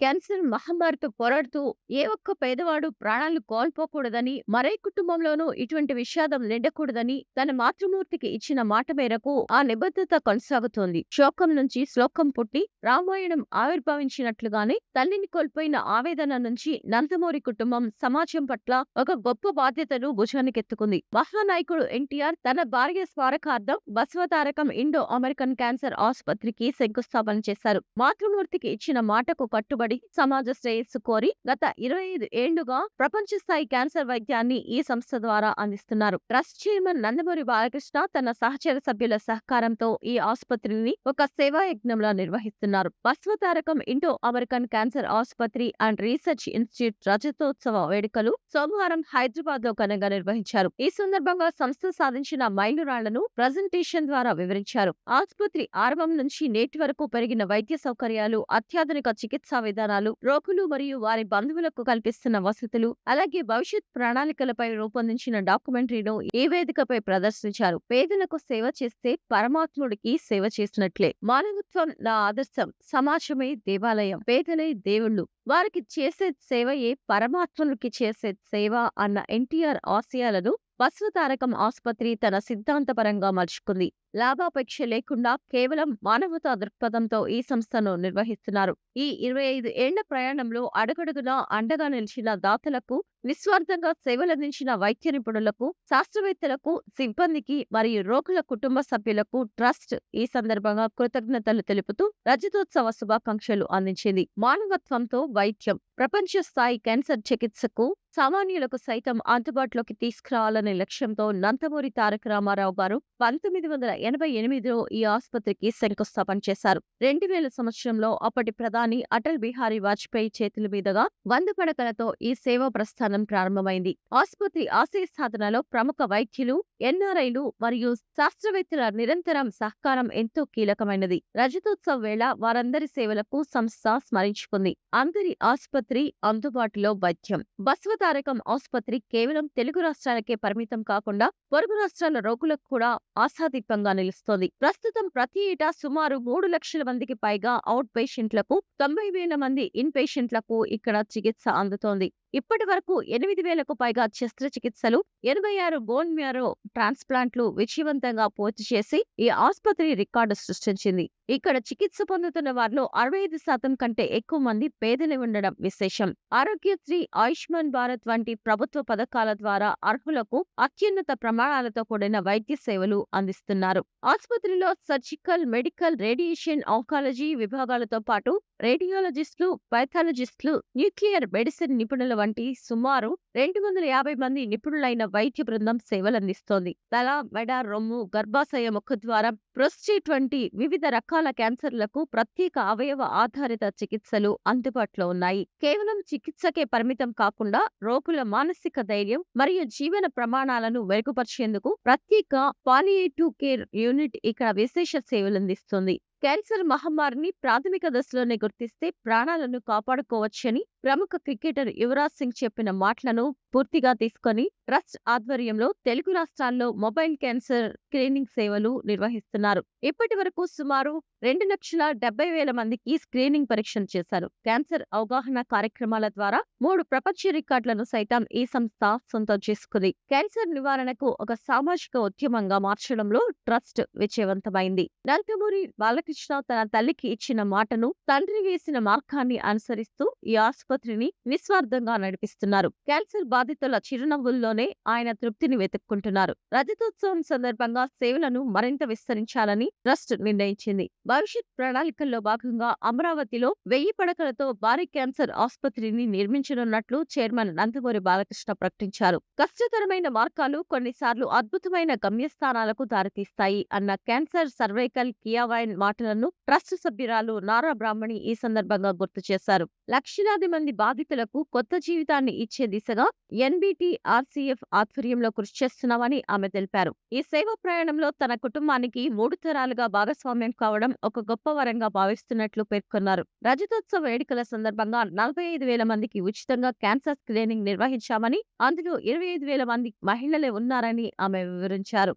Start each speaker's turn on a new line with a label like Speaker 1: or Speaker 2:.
Speaker 1: Cancer మహమ్మారితో పోరాడుతూ ఏ ఒక్క పేదవాడు ప్రాణాలు కోల్పోకూడదని, మరే కుటుంబంలోనూ ఇటువంటి విషాదం నిండకూడదని తన మాతృమూర్తికి ఇచ్చిన మాట మేరకు ఆ నిబద్ధత కొనసాగుతోంది. శోకం నుంచి శ్లోకం పుట్టి రామాయణం ఆవిర్భవించినట్లుగానే తల్లిని కోల్పోయిన ఆవేదన నుంచి నందమూరి కుటుంబం సమాజం పట్ల ఒక గొప్ప బాధ్యతను భుజానికెత్తుకుంది. మహానాయకుడు ఎన్టీఆర్ తన భార్య స్మారకార్థం బసవతారకం ఇండో అమెరికన్ క్యాన్సర్ ఆసుపత్రికి శంకుస్థాపన చేశారు. మాతృమూర్తికి ఇచ్చిన మాటకు కట్టుబడి సమాజ శ్రేయస్సు కోరి గత 25 ఏళ్లుగా ప్రపంచ స్థాయి క్యాన్సర్ వైద్యాన్ని ఈ సంస్థ ద్వారా అందిస్తున్నారు. ట్రస్ట్ చైర్మన్ నందమూరి బాలకృష్ణ తన సహచర సభ్యుల సహకారంతో ఈ ఆసుపత్రిని ఒక సేవా యజ్ఞంలా నిర్వహిస్తున్నారు. బసవతారకం ఇండో అమెరికన్ క్యాన్సర్ ఆసుపత్రి అండ్ రీసెర్చ్ ఇన్స్టిట్యూట్ రజతోత్సవ వేడుకలు సోమవారం హైదరాబాద్ లో ఘనంగా నిర్వహించారు. ఈ సందర్భంగా సంస్థ సాధించిన మైలురాళ్లను ప్రజెంటేషన్ ద్వారా వివరించారు. ఆసుపత్రి ఆరంభం నుంచి నేటి వరకు పెరిగిన వైద్య సౌకర్యాలు, అత్యాధునిక చికిత్సా విధానాలు, రోగులు మరియు వారి బంధువులకు కల్పిస్తున్న వసతులు, అలాగే భవిష్యత్ ప్రణాళికలపై రూపొందించిన డాక్యుమెంటరీను ఈ వేదికపై ప్రదర్శించారు. పేదలకు సేవ చేస్తే పరమాత్ముడికి సేవ చేసినట్లే. మానవత్వం నా ఆదర్శం, సమాజమే దేవాలయం, పేదలే దేవుళ్ళు, వారికి చేసే సేవయే పరమాత్మునికి చేసే సేవ అన్న ఎన్టీఆర్ ఆశయాలను బసవతారకం ఆసుపత్రి తన సిద్ధాంతపరంగా మలుచుకుంది. లాభాపేక్ష లేకుండా కేవలం మానవతా దృక్పథంతో ఈ సంస్థను నిర్వహిస్తున్నారు. ఈ 25 ఏళ్ల ప్రయాణంలో అడుగడుగునా అండగా నిలిచిన దాతలకు, నిస్వార్థంగా సేవలందించిన వైద్య నిపుణులకు, శాస్త్రవేత్తలకు, సిబ్బందికి మరియు రోగుల కుటుంబ సభ్యులకు ట్రస్ట్ ఈ సందర్భంగా కృతజ్ఞతలు తెలుపుతూ రజతోత్సవ శుభాకాంక్షలు అందించింది. మానవత్వంతో వైద్యం, ప్రపంచ స్థాయి క్యాన్సర్ చికిత్సకు సామాన్యులకు సైతం అందుబాటులోకి తీసుకురావాలనే లక్ష్యంతో నందమూరి తారక రామారావు గారు 1988లో ఈ ఆసుపత్రికి శంకుస్థాపన చేశారు. 2000 సంవత్సరంలో అప్పటి ప్రధాని అటల్ బిహారీ వాజ్పేయి చేతుల మీదుగా 100 పడకలతో ఈ సేవా ప్రస్థానం ప్రారంభమైంది. ఆసుపత్రి ఆశయ సాధనలో ప్రముఖ వైద్యులు, ఎన్ఆర్ఐలు మరియు శాస్త్రవేత్తల నిరంతరం సహకారం ఎంతో కీలకమైనది. రజతోత్సవ వేళ వారందరి సేవలకు సంస్థ స్మరించుకుంది. అందరి ఆసుపత్రి, అందుబాటులో వైద్యం. బసవతారకం ఆసుపత్రి కేవలం తెలుగు రాష్ట్రాలకే పరిమితం కాకుండా పొరుగు రాష్ట్రాల రోగులకు కూడా ఆశాదీపంగా నిలుస్తోంది. ప్రస్తుతం ప్రతి ఏటా సుమారు 3 లక్షల మందికి పైగా అవుట్ పేషెంట్లకు, 90,000 మంది ఇన్ పేషెంట్లకు ఇక్కడ చికిత్స అందుతోంది. ఇప్పటి వరకు 8,000కు పైగా శస్త్రచికిత్సలు, 86 బోన్ మ్యారో ట్రాన్స్ప్లాంట్లు విజయవంతంగా పూర్తి చేసి ఈ ఆసుపత్రి రికార్డు సృష్టించింది. ఇక్కడ చికిత్స పొందుతున్న వారిలో 65% కంటే ఎక్కువ మంది పేదలు ఉండడం విశేషం. ఆరోగ్యశ్రీ, ఆయుష్మాన్ భారత్ వంటి ప్రభుత్వ పథకాల ద్వారా అర్హులకు అత్యున్నత ప్రమాణాలతో కూడిన వైద్య సేవలు అందిస్తున్నారు. ఆసుపత్రిలో సర్జికల్, మెడికల్, రేడియేషన్, ఆంకాలజీ విభాగాలతో పాటు రేడియాలజిస్టులు, పైథాలజిస్టులు, న్యూక్లియర్ మెడిసిన్ నిపుణుల వంటి సుమారు 250 మంది నిపుణులైన వైద్య బృందం సేవలందిస్తోంది. తల, మెడ, రొమ్ము, గర్భాశయ ముఖద్వారం, ప్రోస్టేట్ వంటి వివిధ రకాల క్యాన్సర్లకు ప్రత్యేక అవయవ ఆధారిత చికిత్సలు అందుబాటులో ఉన్నాయి. కేవలం చికిత్సకే పరిమితం కాకుండా రోగుల మానసిక ధైర్యం మరియు జీవన ప్రమాణాలను మెరుగుపరిచేందుకు ప్రత్యేక పాలియేటివ్ కేర్ యూనిట్ ఇక్కడ విశేష సేవలందిస్తుంది. క్యాన్సర్ మహమ్మారిని ప్రాథమిక దశలోనే గుర్తిస్తే ప్రాణాలను కాపాడుకోవచ్చని ప్రముఖ క్రికెటర్ యువరాజ్ సింగ్ చెప్పిన మాటలను పూర్తిగా తీసుకొని ట్రస్ట్ ఆధ్వర్యంలో తెలుగు రాష్ట్రాల్లో మొబైల్ క్యాన్సర్ స్క్రీనింగ్ సేవలు నిర్వహిస్తున్నారు. ఇప్పటి వరకు సుమారు 2,70,000 మందికి స్క్రీనింగ్ పరీక్షలు చేశారు. క్యాన్సర్ అవగాహన కార్యక్రమాల ద్వారా 3 ప్రపంచ రికార్డులను సైతం ఈ సంస్థ సొంతం చేసుకుంది. క్యాన్సర్ నివారణకు ఒక సామాజిక ఉద్యమంగా మార్చడంలో ట్రస్ట్ విజయవంతమైంది. నందమూరి బాలకృష్ణ తన తల్లికి ఇచ్చిన మాటను, తండ్రి వేసిన మార్గాన్ని అనుసరిస్తూ ఈ ఆసుపత్రిని నిస్వార్థంగా నడిపిస్తున్నారు. క్యాన్సర్ బాధితుల చిరునవ్వుల్లోనే ఆయన తృప్తిని వెతుక్కుంటున్నారు. రజతోత్సవం సందర్భంగా సేవలను మరింత విస్తరించాలని ట్రస్ట్ నిర్ణయించింది. భవిష్యత్ ప్రణాళికల్లో భాగంగా అమరావతిలో 1000 పడకలతో భారీ క్యాన్సర్ ఆసుపత్రిని నిర్మించనున్నట్లు చైర్మన్ నందమూరి బాలకృష్ణ ప్రకటించారు. కష్టతరమైన మార్గాలు కొన్నిసార్లు అద్భుతమైన గమ్యస్థానాలకు దారితీస్తాయి అన్న క్యాన్సర్ సర్వైకల్ కియావైన్ మాటలను ట్రస్ట్ సభ్యురాలు నారా బ్రాహ్మణి ఈ సందర్భంగా గుర్తు చేశారు. లక్షలాది మంది బాధితులకు కొత్త జీవితాన్ని ఇచ్చే దిశగా ఎన్బిటిఆర్సిఎఫ్ ఆధ్వర్యంలో కృషి చేస్తున్నామని ఆమె తెలిపారు. ఈ సేవా ప్రయాణంలో తన కుటుంబానికి 3 తరాలుగా భాగస్వామ్యం కావడం ఒక గొప్ప వరంగా భావిస్తున్నట్లు పేర్కొన్నారు. రజతోత్సవ వేడుకల సందర్భంగా 45,000 మందికి ఉచితంగా క్యాన్సర్ స్క్రీనింగ్ నిర్వహించామని, అందులో 25,000 మంది మహిళలే ఉన్నారని ఆమె వివరించారు.